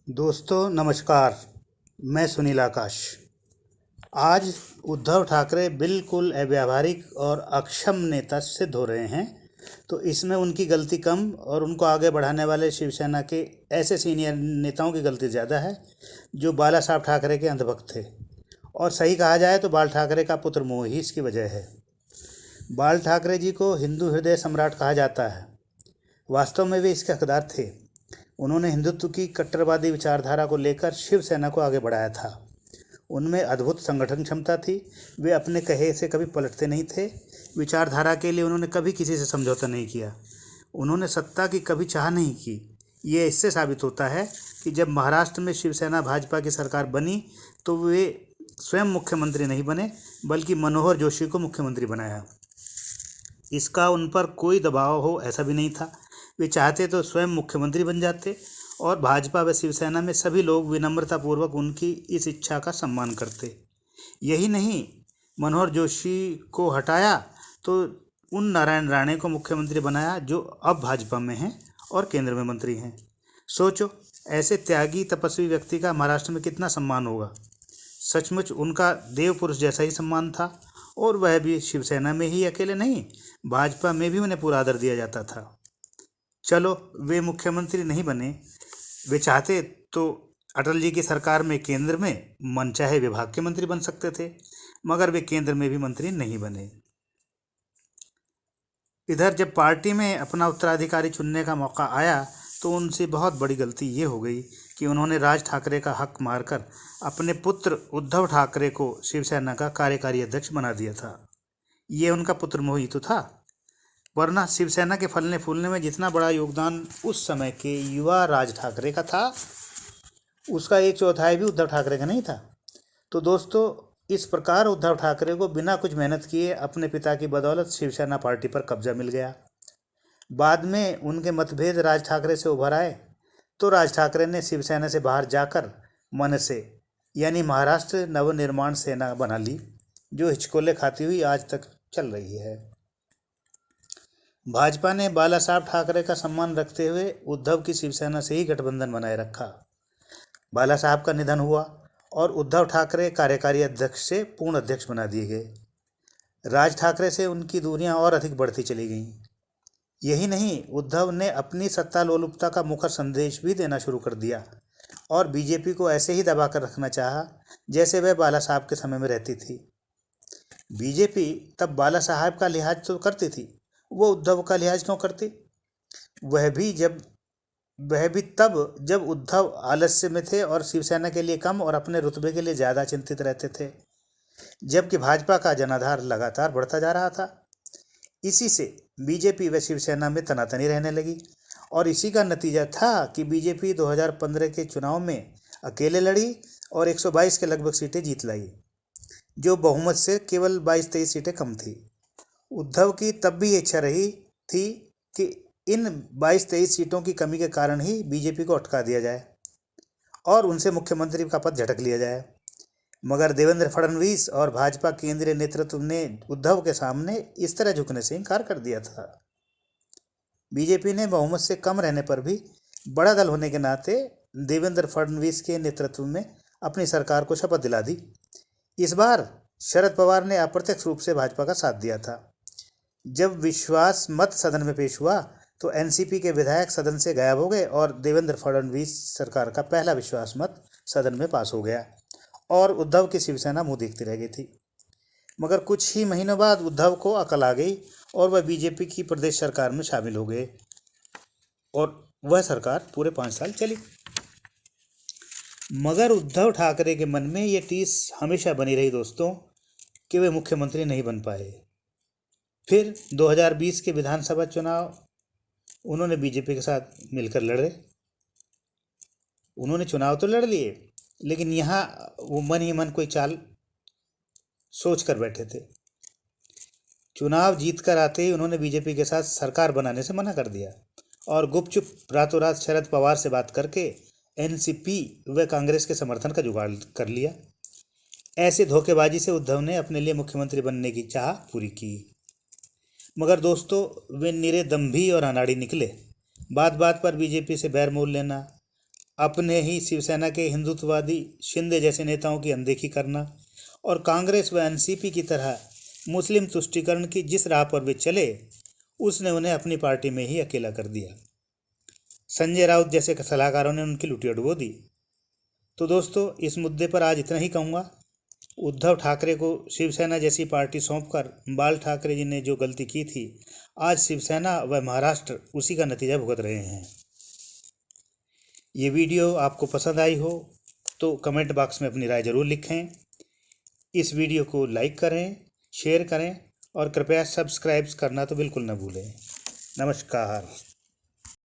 दोस्तों नमस्कार। मैं सुनील आकाश। आज उद्धव ठाकरे बिल्कुल अव्यावहारिक और अक्षम नेता सिद्ध हो रहे हैं। तो इसमें उनकी गलती कम और उनको आगे बढ़ाने वाले शिवसेना के ऐसे सीनियर नेताओं की गलती ज़्यादा है जो बाला साहब ठाकरे के अंधभक्त थे। और सही कहा जाए तो बाल ठाकरे का पुत्र मोह ही इसकी वजह है। बाल ठाकरे जी को हिंदू हृदय सम्राट कहा जाता है। वास्तव में वे इसके हकदार थे। उन्होंने हिंदुत्व की कट्टरवादी विचारधारा को लेकर शिवसेना को आगे बढ़ाया था। उनमें अद्भुत संगठन क्षमता थी। वे अपने कहे से कभी पलटते नहीं थे। विचारधारा के लिए उन्होंने कभी किसी से समझौता नहीं किया। उन्होंने सत्ता की कभी चाह नहीं की। ये इससे साबित होता है कि जब महाराष्ट्र में शिवसेना भाजपा की सरकार बनी तो वे स्वयं मुख्यमंत्री नहीं बने बल्कि मनोहर जोशी को मुख्यमंत्री बनाया। इसका उन पर कोई दबाव हो ऐसा भी नहीं था। वे चाहते तो स्वयं मुख्यमंत्री बन जाते और भाजपा व शिवसेना में सभी लोग विनम्रतापूर्वक उनकी इस इच्छा का सम्मान करते। यही नहीं, मनोहर जोशी को हटाया तो उन नारायण राणे को मुख्यमंत्री बनाया जो अब भाजपा में हैं और केंद्र में मंत्री हैं। सोचो, ऐसे त्यागी तपस्वी व्यक्ति का महाराष्ट्र में कितना सम्मान होगा। सचमुच उनका देव पुरुष जैसा ही सम्मान था और वह भी शिवसेना में ही अकेले नहीं, भाजपा में भी उन्हें पूरा आदर दिया जाता था। चलो, वे मुख्यमंत्री नहीं बने। वे चाहते तो अटल जी की सरकार में केंद्र में मनचाहे विभाग के मंत्री बन सकते थे, मगर वे केंद्र में भी मंत्री नहीं बने। इधर जब पार्टी में अपना उत्तराधिकारी चुनने का मौका आया तो उनसे बहुत बड़ी गलती ये हो गई कि उन्होंने राज ठाकरे का हक मारकर अपने पुत्र उद्धव ठाकरे को शिवसेना का कार्यकारी अध्यक्ष बना दिया था। ये उनका पुत्र मोह ही तो था, वरना शिवसेना के फलने फूलने में जितना बड़ा योगदान उस समय के युवा राज ठाकरे का था, उसका 1/4 भी उद्धव ठाकरे का नहीं था। तो दोस्तों, इस प्रकार उद्धव ठाकरे को बिना कुछ मेहनत किए अपने पिता की बदौलत शिवसेना पार्टी पर कब्जा मिल गया। बाद में उनके मतभेद राज ठाकरे से उभर आए तो राज ठाकरे ने शिवसेना से बाहर जाकर मनसे यानी महाराष्ट्र नवनिर्माण सेना बना ली, जो हिचकोले खाती हुई आज तक चल रही है। भाजपा ने बाला साहब ठाकरे का सम्मान रखते हुए उद्धव की शिवसेना से ही गठबंधन बनाए रखा। बाला साहब का निधन हुआ और उद्धव ठाकरे कार्यकारी अध्यक्ष से पूर्ण अध्यक्ष बना दिए गए। राज ठाकरे से उनकी दूरियां और अधिक बढ़ती चली गईं। यही नहीं, उद्धव ने अपनी सत्ता लोलुपता का मुखर संदेश भी देना शुरू कर दिया और बीजेपी को ऐसे ही दबा कर रखना चाहा जैसे वह बाला साहब के समय में रहती थी। बीजेपी तब बाला साहब का लिहाज तो करती थी, वो उद्धव का लिहाज क्यों करती? वह भी तब जब उद्धव आलस्य में थे और शिवसेना के लिए कम और अपने रुतबे के लिए ज़्यादा चिंतित रहते थे, जबकि भाजपा का जनाधार लगातार बढ़ता जा रहा था। इसी से बीजेपी व शिवसेना में तनातनी रहने लगी और इसी का नतीजा था कि बीजेपी 2015 के चुनाव में अकेले लड़ी और 122 के लगभग सीटें जीत लाई, जो बहुमत से केवल 22-23 सीटें कम थी। उद्धव की तब भी इच्छा रही थी कि इन 22-23 सीटों की कमी के कारण ही बीजेपी को अटका दिया जाए और उनसे मुख्यमंत्री का पद झटक लिया जाए, मगर देवेंद्र फडणवीस और भाजपा केंद्रीय नेतृत्व ने उद्धव के सामने इस तरह झुकने से इनकार कर दिया था। बीजेपी ने बहुमत से कम रहने पर भी बड़ा दल होने के नाते देवेंद्र फडणवीस के नेतृत्व में अपनी सरकार को शपथ दिला दी। इस बार शरद पवार ने अप्रत्यक्ष रूप से भाजपा का साथ दिया था। जब विश्वास मत सदन में पेश हुआ तो एनसीपी के विधायक सदन से गायब हो गए और देवेंद्र फडणवीस सरकार का पहला विश्वास मत सदन में पास हो गया और उद्धव की शिवसेना मुंह देखती रह गई थी। मगर कुछ ही महीनों बाद उद्धव को अकल आ गई और वह बीजेपी की प्रदेश सरकार में शामिल हो गए और वह सरकार पूरे 5 साल चली। मगर उद्धव ठाकरे के मन में ये टीस हमेशा बनी रही दोस्तों कि वे मुख्यमंत्री नहीं बन पाए। फिर 2020 के विधानसभा चुनाव उन्होंने बीजेपी के साथ मिलकर लड़े। उन्होंने चुनाव तो लड़ लिए, लेकिन यहाँ वो मन ही मन कोई चाल सोच कर बैठे थे। चुनाव जीत कर आते ही उन्होंने बीजेपी के साथ सरकार बनाने से मना कर दिया और गुपचुप रातों रात शरद पवार से बात करके एनसीपी व कांग्रेस के समर्थन का जुगाड़ कर लिया। ऐसे धोखेबाजी से उद्धव ने अपने लिए मुख्यमंत्री बनने की चाह पूरी की। मगर दोस्तों, वे निरे दम्भी और अनाड़ी निकले। बात बात पर बीजेपी से बैर मोल लेना, अपने ही शिवसेना के हिंदुत्ववादी शिंदे जैसे नेताओं की अनदेखी करना और कांग्रेस व एनसीपी की तरह मुस्लिम तुष्टीकरण की जिस राह पर वे चले उसने उन्हें अपनी पार्टी में ही अकेला कर दिया। संजय राउत जैसे सलाहकारों ने उनकी लुटिया डुबो दी। तो दोस्तों, इस मुद्दे पर आज इतना ही कहूँगा। उद्धव ठाकरे को शिवसेना जैसी पार्टी सौंपकर बाल ठाकरे जी ने जो गलती की थी, आज शिवसेना व महाराष्ट्र उसी का नतीजा भुगत रहे हैं। ये वीडियो आपको पसंद आई हो तो कमेंट बॉक्स में अपनी राय ज़रूर लिखें। इस वीडियो को लाइक करें, शेयर करें और कृपया सब्सक्राइब करना तो बिल्कुल न भूलें। नमस्कार।